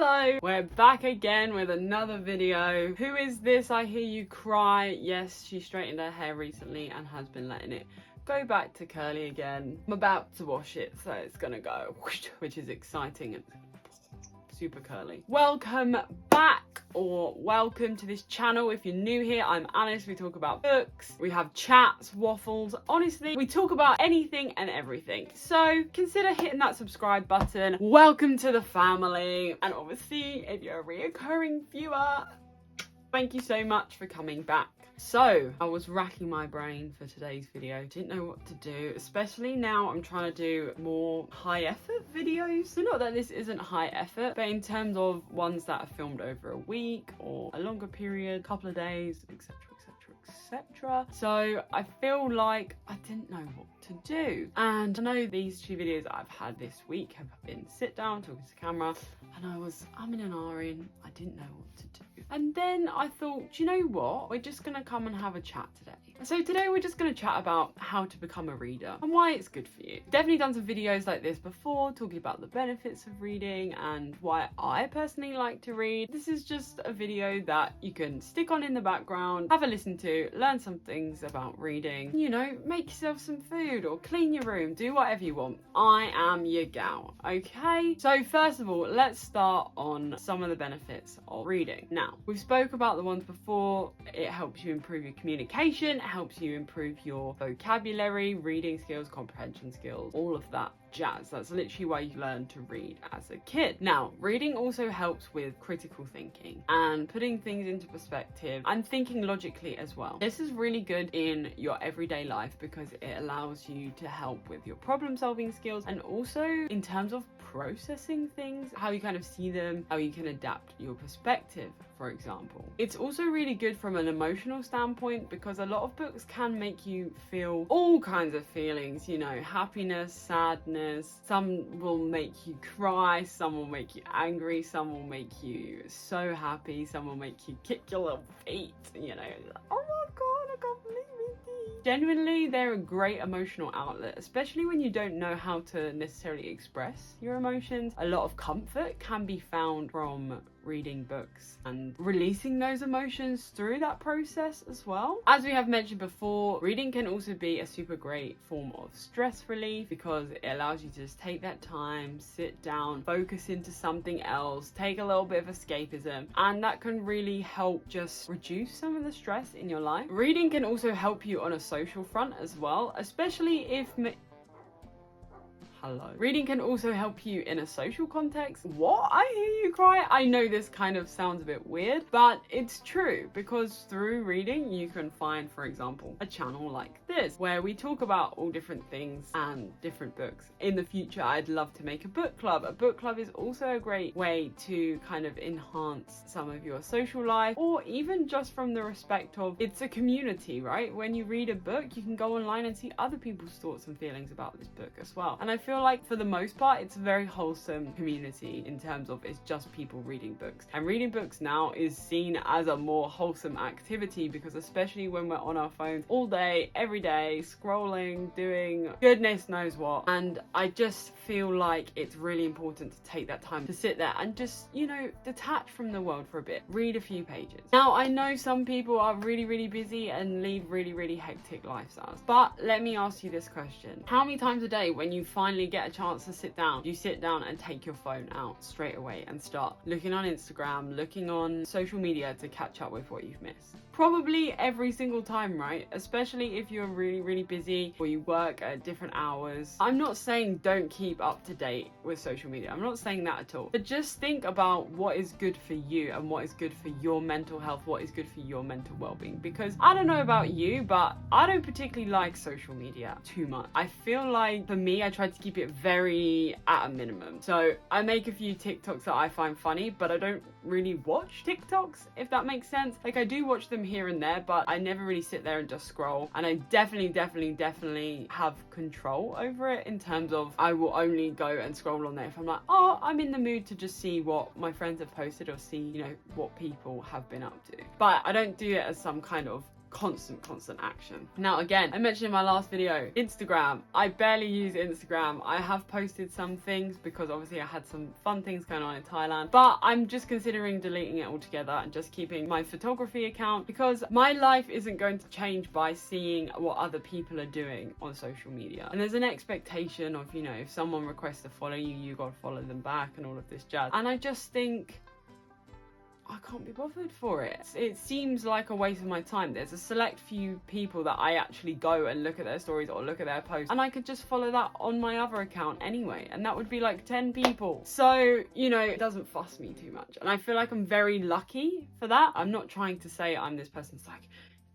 Hello, we're back again with another video. Who is this I hear you cry? Yes, she straightened her hair recently and has been letting it go back to curly again. I'm about to wash it, so it's gonna go, which is exciting and super curly. Welcome back, or welcome to this channel. If you're new here, I'm Alice. We talk about books, we have chats, waffles, honestly we talk about anything and everything, so consider hitting that subscribe button. Welcome to the family, and obviously if you're a reoccurring viewer, thank you so much for coming back. So I was racking my brain for today's video, didn't know what to do, especially now I'm trying to do more high effort videos. So not that this isn't high effort, but in terms of ones that are filmed over a week or a longer period, couple of days, etc, etc. So I feel like I didn't know what to do, and I know these two videos I've had this week have been sit down talking to the camera, and I was umming and ahhing. I didn't know what to do. And then I thought, do you know what? We're just gonna come and have a chat today. So today we're just gonna chat about how to become a reader and why it's good for you. Definitely done some videos like this before, talking about the benefits of reading and why I personally like to read. This is just a video that you can stick on in the background, have a listen to, learn some things about reading, you know, make yourself some food or clean your room, do whatever you want. I am your gal, okay? So first of all, let's start on some of the benefits of reading. Now, we've spoke about the ones before. It helps you improve your communication, it helps you improve your vocabulary, reading skills, comprehension skills, all of that jazz. That's literally why you learn to read as a kid. Now, reading also helps with critical thinking and putting things into perspective and thinking logically as well. This is really good in your everyday life because it allows you to help with your problem solving skills, and also in terms of processing things, how you kind of see them, how you can adapt your perspective, for example. It's also really good from an emotional standpoint because a lot of books can make you feel all kinds of feelings, you know, happiness, sadness. Some will make you cry, some will make you angry, some will make you so happy, some will make you kick your little feet, you know, oh my god, I can't believe it. Genuinely, they're a great emotional outlet, especially when you don't know how to necessarily express your emotions. A lot of comfort can be found from reading books and releasing those emotions through that process as well. As we have mentioned before, reading can also be a super great form of stress relief because it allows you to just take that time, sit down, focus into something else, take a little bit of escapism, and that can really help just reduce some of the stress in your life. Reading can also help you on a social front as well, especially if Reading can also help you in a social context. What? I hear you cry? I know this kind of sounds a bit weird, but it's true because through reading you can find, for example, a channel like this where we talk about all different things and different books. In the future, I'd love to make a book club. A book club is also a great way to kind of enhance some of your social life, or even just from the respect of it's a community, right? When you read a book, you can go online and see other people's thoughts and feelings about this book as well. And I feel like for the most part it's a very wholesome community in terms of it's just people reading books, and reading books now is seen as a more wholesome activity because especially when we're on our phones all day every day scrolling, doing goodness knows what, and I just feel like it's really important to take that time to sit there and just, you know, detach from the world for a bit, read a few pages. Now I know some people are really busy and lead really hectic lifestyles, but let me ask you this question: how many times a day when you finally get a chance to sit down, you sit down and take your phone out straight away and start looking on Instagram, looking on social media to catch up with what you've missed? Probably every single time, right? Especially if you're really busy or you work at different hours. I'm not saying don't keep up to date with social media, I'm not saying that at all, but just think about what is good for you and what is good for your mental health, what is good for your mental well-being. Because I don't know about you, but I don't particularly like social media too much. I feel like for me, I try to keep it very at a minimum. So I make a few TikToks that I find funny, but I don't really watch TikToks, if that makes sense. Like I do watch them here and there, but I never really sit there and just scroll, and I definitely have control over it in terms of I will only go and scroll on there if I'm like, oh, I'm in the mood to just see what my friends have posted or see, you know, what people have been up to. But I don't do it as some kind of constant action. Now again, I mentioned in my last video, Instagram. I barely use Instagram. I have posted some things because obviously I had some fun things going on in Thailand, but I'm just considering deleting it altogether and just keeping my photography account, because my life isn't going to change by seeing what other people are doing on social media. And there's an expectation of, you know, if someone requests to follow you, you gotta follow them back and all of this jazz. And I just think I can't be bothered for it. It seems like a waste of my time. There's a select few people that I actually go and look at their stories or look at their posts, and I could just follow that on my other account anyway, and that would be like 10 people. So, you know, it doesn't fuss me too much, and I feel like I'm very lucky for that. I'm not trying to say I'm this person that's like,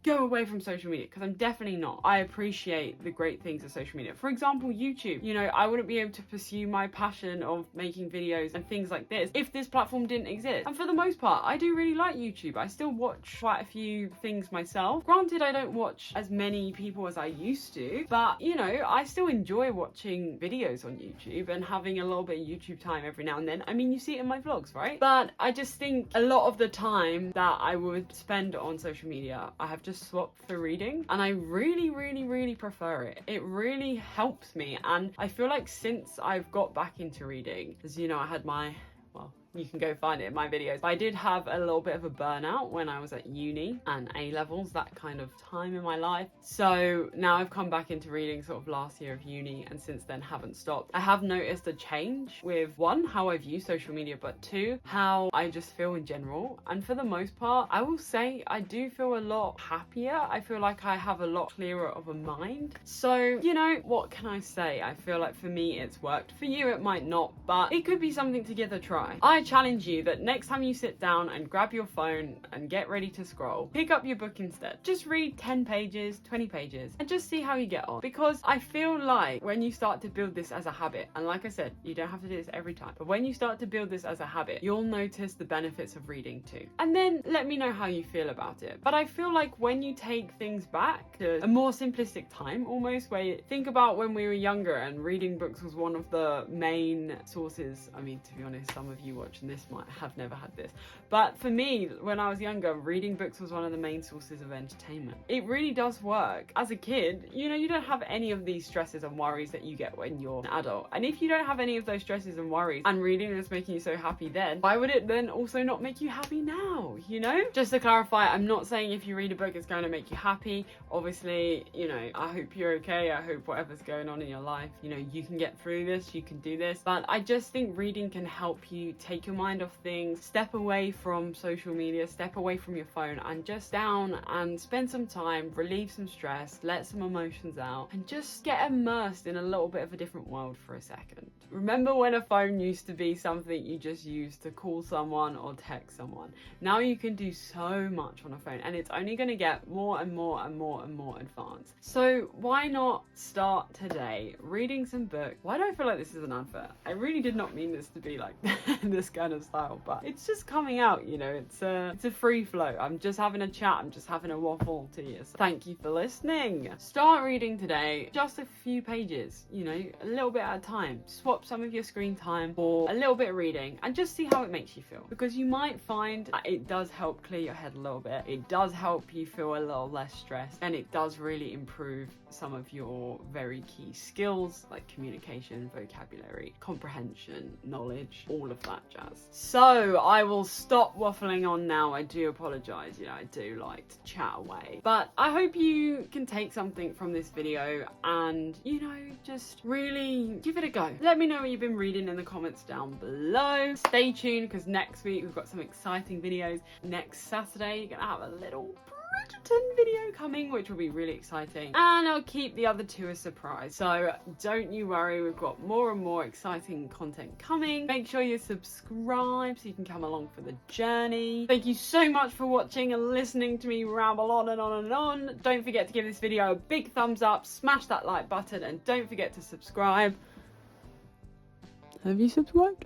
go away from social media, because I'm definitely not. I appreciate the great things of social media. For example, YouTube. You know, I wouldn't be able to pursue my passion of making videos and things like this if this platform didn't exist. And for the most part, I do really like YouTube. I still watch quite a few things myself. Granted, I don't watch as many people as I used to, but you know, I still enjoy watching videos on YouTube and having a little bit of YouTube time every now and then. I mean, you see it in my vlogs, right? But I just think a lot of the time that I would spend on social media, I have just swapped for reading, and I really prefer it. It really helps me, and I feel like since I've got back into reading, as you know, I had my, well, you can go find it in my videos. I did have a little bit of a burnout when I was at uni and A-levels, that kind of time in my life. So now I've come back into reading sort of last year of uni, and since then haven't stopped. I have noticed a change with, one, how I view social media, but two, how I just feel in general. And for the most part, I will say I do feel a lot happier. I feel like I have a lot clearer of a mind. So, you know, what can I say? I feel like for me it's worked. For you it might not, but it could be something to give a try. I challenge you that next time you sit down and grab your phone and get ready to scroll, pick up your book instead. Just read 10 pages, 20 pages, and just see how you get on. Because I feel like when you start to build this as a habit, and like I said, you don't have to do this every time, but when you start to build this as a habit, you'll notice the benefits of reading too. And then let me know how you feel about it. But I feel like when you take things back to a more simplistic time, almost, where you think about when we were younger and reading books was one of the main sources. I mean, to be honest, some of you watching this might have never had this, but for me, when I was younger, reading books was one of the main sources of entertainment. It really does work. As a kid, you know, you don't have any of these stresses and worries that you get when you're an adult, and if you don't have any of those stresses and worries, and reading is making you so happy then, why would it then also not make you happy now, you know? Just to clarify, I'm not saying if you read a book it's going to make you happy. Obviously, you know, I hope you're okay. I hope whatever's going on in your life, you know, you can get through this, you can do this. But I just think reading can help you take your mind off things, step away from social media, step away from your phone, and just down and spend some time, relieve some stress, let some emotions out, and just get immersed in a little bit of a different world for a second. Remember when a phone used to be something you just used to call someone or text someone? Now you can do so much on a phone, and it's only going to get more and more advanced. So why not start today reading some books? Why do I feel like this is an advert? I really did not mean this to be like this kind of style, but it's just coming out, you know. It's a free flow. I'm just having a chat, I'm just having a waffle to you. So thank you for listening. Start reading today, just a few pages, you know, a little bit at a time. Swap some of your screen time for a little bit of reading and just see how it makes you feel, because you might find that it does help clear your head a little bit. It does help you feel a little less stressed, and it does really improve some of your very key skills like communication, vocabulary, comprehension, knowledge, all of that jazz. So I will stop waffling on now. I do apologize, you know, I do like to chat away, but I hope you can take something from this video and, you know, just really give it a go. Let me know what you've been reading in the comments down below. Stay tuned, because next week we've got some exciting videos. Next Saturday you're gonna have a little Bridgerton video coming, which will be really exciting, and I'll keep the other two a surprise. So don't you worry, we've got more and more exciting content coming. Make sure you subscribe so you can come along for the journey. Thank you so much for watching and listening to me ramble on and on and on. Don't forget to give this video a big thumbs up, smash that like button, and don't forget to subscribe. Have you subscribed?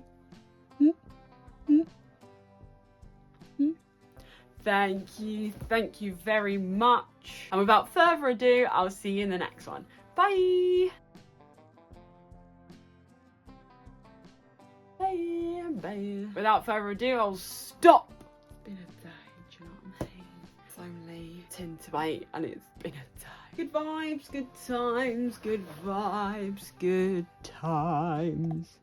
Thank you very much. And without further ado, I'll see you in the next one. Bye. Bye. Without further ado, I'll stop. It's been a day, do you know what I mean? It's only 10 to 8 and it's been a day. Good vibes, good times, good vibes, good times.